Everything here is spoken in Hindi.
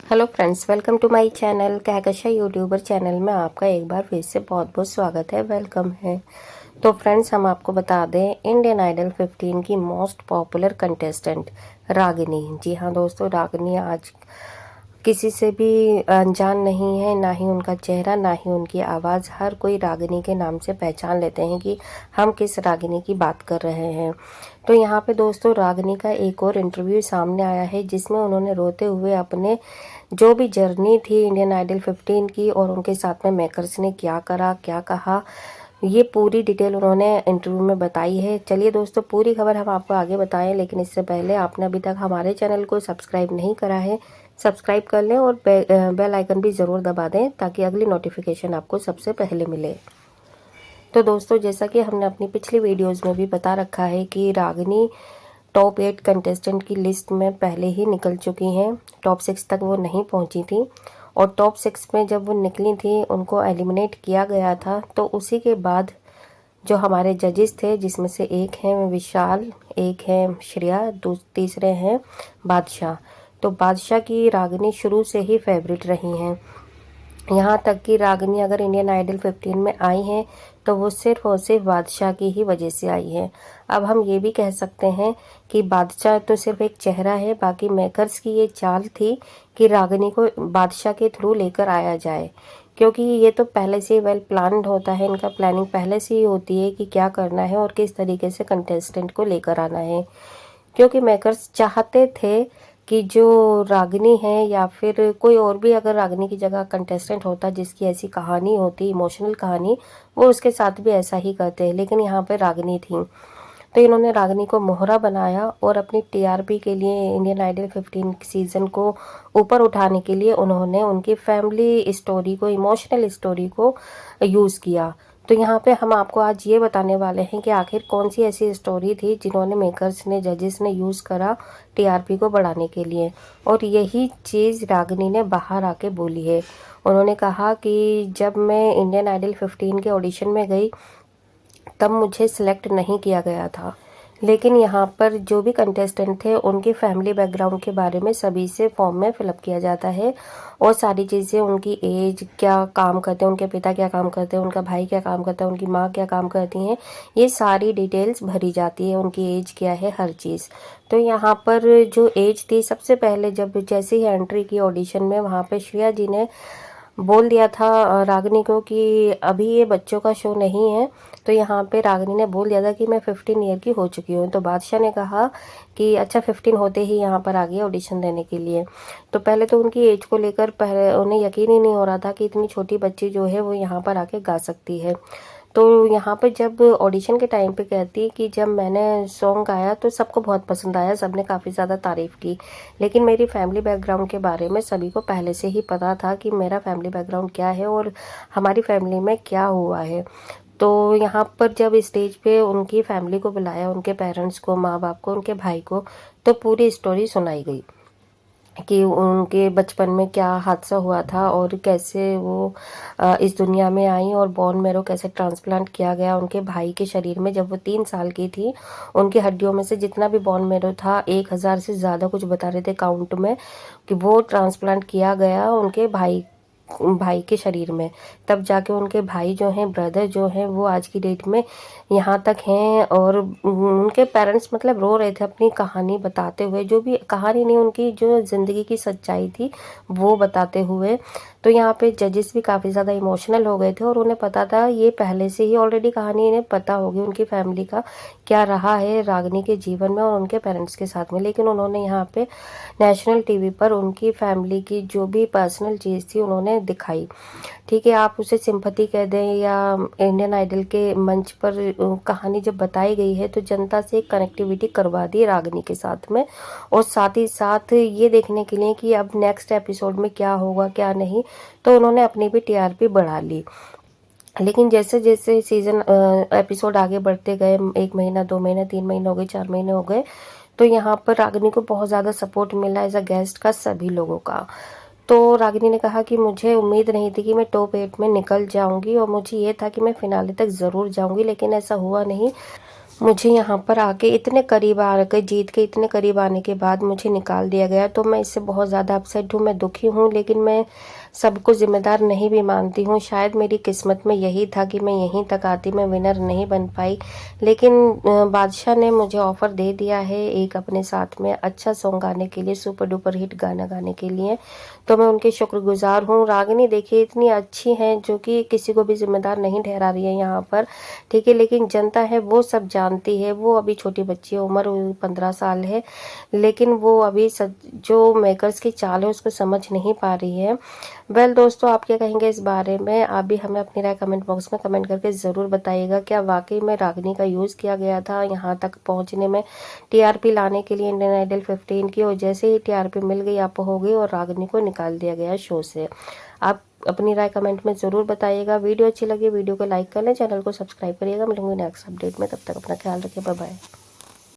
Hello friends, welcome to my channel Kahkasha YouTuber channel में आपका एक बार फिर से बहुत बहुत स्वागत है, वेलकम है। तो फ्रेंड्स, हम आपको बता दें इंडियन आइडल 15 की मोस्ट पॉपुलर कंटेस्टेंट रागिनी। जी हाँ दोस्तों, रागिनी आज किसी से भी अनजान नहीं है, ना ही उनका चेहरा ना ही उनकी आवाज़। हर कोई रागिनी के नाम से पहचान लेते हैं कि हम किस रागिनी की बात कर रहे हैं। तो यहाँ पे दोस्तों रागिनी का एक और इंटरव्यू सामने आया है जिसमें उन्होंने रोते हुए अपने जो भी जर्नी थी इंडियन आइडल 15 की और उनके साथ में मेकर्स ने क्या करा क्या कहा, ये पूरी डिटेल उन्होंने इंटरव्यू में बताई है। चलिए दोस्तों, पूरी खबर हम आपको आगे बताएं, लेकिन इससे पहले आपने अभी तक हमारे चैनल को सब्सक्राइब नहीं करा है, सब्सक्राइब कर लें और बेल आइकन भी ज़रूर दबा दें ताकि अगली नोटिफिकेशन आपको सबसे पहले मिले। तो दोस्तों, जैसा कि हमने अपनी पिछली वीडियोज़ में भी बता रखा है कि रागिनी टॉप 8 कंटेस्टेंट की लिस्ट में पहले ही निकल चुकी हैं। टॉप 6 तक वो नहीं पहुंची थी और टॉप 6 में जब वो निकली थी उनको एलिमिनेट किया गया था। तो उसी के बाद जो हमारे जजेस थे, जिसमें से एक हैं विशाल, एक है श्रेया, तीसरे हैं बादशाह। तो बादशाह की रागिनी शुरू से ही फेवरेट रही हैं। यहाँ तक कि रागिनी अगर इंडियन आइडल 15 में आई हैं तो वो सिर्फ और सिर्फ बादशाह की ही वजह से आई है। अब हम ये भी कह सकते हैं कि बादशाह तो सिर्फ एक चेहरा है, बाकी मेकर्स की ये चाल थी कि रागिनी को बादशाह के थ्रू लेकर आया जाए, क्योंकि ये तो पहले से वेल प्लान्ड होता है। इनका प्लानिंग पहले से ही होती है कि क्या करना है और किस तरीके से कंटेस्टेंट को लेकर आना है, क्योंकि मेकर्स चाहते थे कि जो रागिनी है या फिर कोई और भी अगर रागिनी की जगह कंटेस्टेंट होता जिसकी ऐसी कहानी होती, इमोशनल कहानी, वो उसके साथ भी ऐसा ही करते हैं। लेकिन यहाँ पे रागिनी थी तो इन्होंने रागिनी को मोहरा बनाया और अपनी टीआरपी के लिए इंडियन आइडल 15 सीज़न को ऊपर उठाने के लिए उन्होंने उनकी फैमिली स्टोरी को, इमोशनल स्टोरी को यूज़ किया। तो यहाँ पे हम आपको आज ये बताने वाले हैं कि आखिर कौन सी ऐसी स्टोरी थी जिन्होंने मेकर्स ने, जजेस ने यूज़ करा टीआरपी को बढ़ाने के लिए। और यही चीज़ रागिनी ने बाहर आके बोली है। उन्होंने कहा कि जब मैं इंडियन आइडल 15 के ऑडिशन में गई तब मुझे सिलेक्ट नहीं किया गया था, लेकिन यहाँ पर जो भी कंटेस्टेंट थे उनकी फैमिली बैकग्राउंड के बारे में सभी से फॉर्म में फिलअप किया जाता है और सारी चीज़ें, उनकी एज, क्या काम करते हैं उनके पिता, क्या काम करते हैं उनका भाई, क्या काम करता है उनकी माँ, क्या काम करती हैं, ये सारी डिटेल्स भरी जाती है। उनकी एज क्या है, हर चीज़। तो यहाँ पर जो एज थी, सबसे पहले जब जैसे ही एंट्री की ऑडिशन में, वहाँ पर श्रेया जी ने बोल दिया था रागिनी को कि अभी ये बच्चों का शो नहीं है। तो यहाँ पे रागिनी ने बोल दिया था कि मैं 15 ईयर की हो चुकी हूँ। तो बादशाह ने कहा कि अच्छा, 15 होते ही यहाँ पर आ गई ऑडिशन देने के लिए। तो पहले तो उनकी एज को लेकर पहले उन्हें यकीन ही नहीं हो रहा था कि इतनी छोटी बच्ची जो है वो यहाँ पर आके गा सकती है। तो यहाँ पे जब ऑडिशन के टाइम पे कहती कि जब मैंने सॉन्ग गाया तो सबको बहुत पसंद आया, सबने काफ़ी ज़्यादा तारीफ़ की, लेकिन मेरी फैमिली बैकग्राउंड के बारे में सभी को पहले से ही पता था कि मेरा फैमिली बैकग्राउंड क्या है और हमारी फैमिली में क्या हुआ है। तो यहाँ पर जब स्टेज पे उनकी फैमिली को बुलाया, उनके पेरेंट्स को, माँ बाप को, उनके भाई को, तो पूरी स्टोरी सुनाई गई कि उनके बचपन में क्या हादसा हुआ था और कैसे वो इस दुनिया में आई और बोन मैरो कैसे ट्रांसप्लांट किया गया उनके भाई के शरीर में। जब वो 3 साल की थी, उनकी हड्डियों में से जितना भी बोन मैरो था, 1000 से ज़्यादा कुछ बता रहे थे काउंट में, कि वो ट्रांसप्लांट किया गया उनके भाई भाई के शरीर में। तब जाके उनके भाई जो हैं, ब्रदर जो हैं, वो आज की डेट में यहाँ तक हैं। और उनके पेरेंट्स मतलब रो रहे थे अपनी कहानी बताते हुए, जो भी कहानी नहीं, उनकी जो ज़िंदगी की सच्चाई थी वो बताते हुए। तो यहाँ पे जजेस भी काफ़ी ज़्यादा इमोशनल हो गए थे और उन्हें पता था, ये पहले से ही ऑलरेडी कहानी इन्हें पता होगी उनकी फैमिली का क्या रहा है रागिनी के जीवन में और उनके पेरेंट्स के साथ में। लेकिन उन्होंने यहाँ पे नेशनल टीवी पर उनकी फैमिली की जो भी पर्सनल चीज़ थी उन्होंने दिखाई। ठीक है, आप उसे सिंपैथी कह दें या इंडियन आइडल के मंच पर कहानी जब बताई गई है तो जनता से एक कनेक्टिविटी करवा दी रागिनी के साथ में, और साथ ही साथ ये देखने के लिए कि अब नेक्स्ट एपिसोड में क्या होगा क्या नहीं, तो उन्होंने अपनी भी टीआरपी बढ़ा ली। लेकिन जैसे जैसे सीज़न एपिसोड आगे बढ़ते गए, 1 महीना, 2 महीने, 3 महीने हो गए, 4 महीने हो गए, तो यहाँ पर रागिनी को बहुत ज़्यादा सपोर्ट मिला एज अ गेस्ट का सभी लोगों का। तो रागिनी ने कहा कि मुझे उम्मीद नहीं थी कि मैं टॉप 8 में निकल जाऊंगी और मुझे ये था कि मैं फिनाले तक ज़रूर जाऊंगी, लेकिन ऐसा हुआ नहीं। मुझे यहाँ पर आके इतने करीब आ गए, जीत के इतने करीब आने के बाद मुझे निकाल दिया गया, तो मैं इससे बहुत ज़्यादा अपसेट हूँ, मैं दुखी हूँ। लेकिन मैं सबको ज़िम्मेदार नहीं भी मानती हूँ। शायद मेरी किस्मत में यही था कि मैं यहीं तक आती, मैं विनर नहीं बन पाई। लेकिन बादशाह ने मुझे ऑफ़र दे दिया है एक अपने साथ में अच्छा सॉन्ग गाने के लिए, सुपर डुपर हिट गाना गाने के लिए, तो मैं उनकी शुक्रगुज़ार हूँ। रागिनी देखिए इतनी अच्छी हैं, जो कि किसी को भी ज़िम्मेदार नहीं ठहरा रही है यहाँ पर, ठीक है। लेकिन जनता है वो सब जानती है, वो अभी छोटी बच्ची है, उम्र 15 साल है, लेकिन वो अभी जो मेकर्स की चाल है उसको समझ नहीं पा रही है। वेल दोस्तों, आप क्या कहेंगे इस बारे में? आप भी हमें अपनी राय कमेंट बॉक्स में कमेंट करके ज़रूर बताइएगा। क्या वाकई में रागिनी का यूज़ किया गया था यहाँ तक पहुँचने में, टीआरपी लाने के लिए इंडियन आइडल 15 की, और जैसे ही टीआरपी मिल गई आप हो गई और रागिनी को निकाल दिया गया शो से? आप अपनी राय कमेंट में ज़रूर बताइएगा। वीडियो अच्छी लगी वीडियो को लाइक कर लें, चैनल को सब्सक्राइब करिएगा। मिलूंगी नेक्स्ट अपडेट में, तब तक अपना ख्याल रखिए, बाय बाय।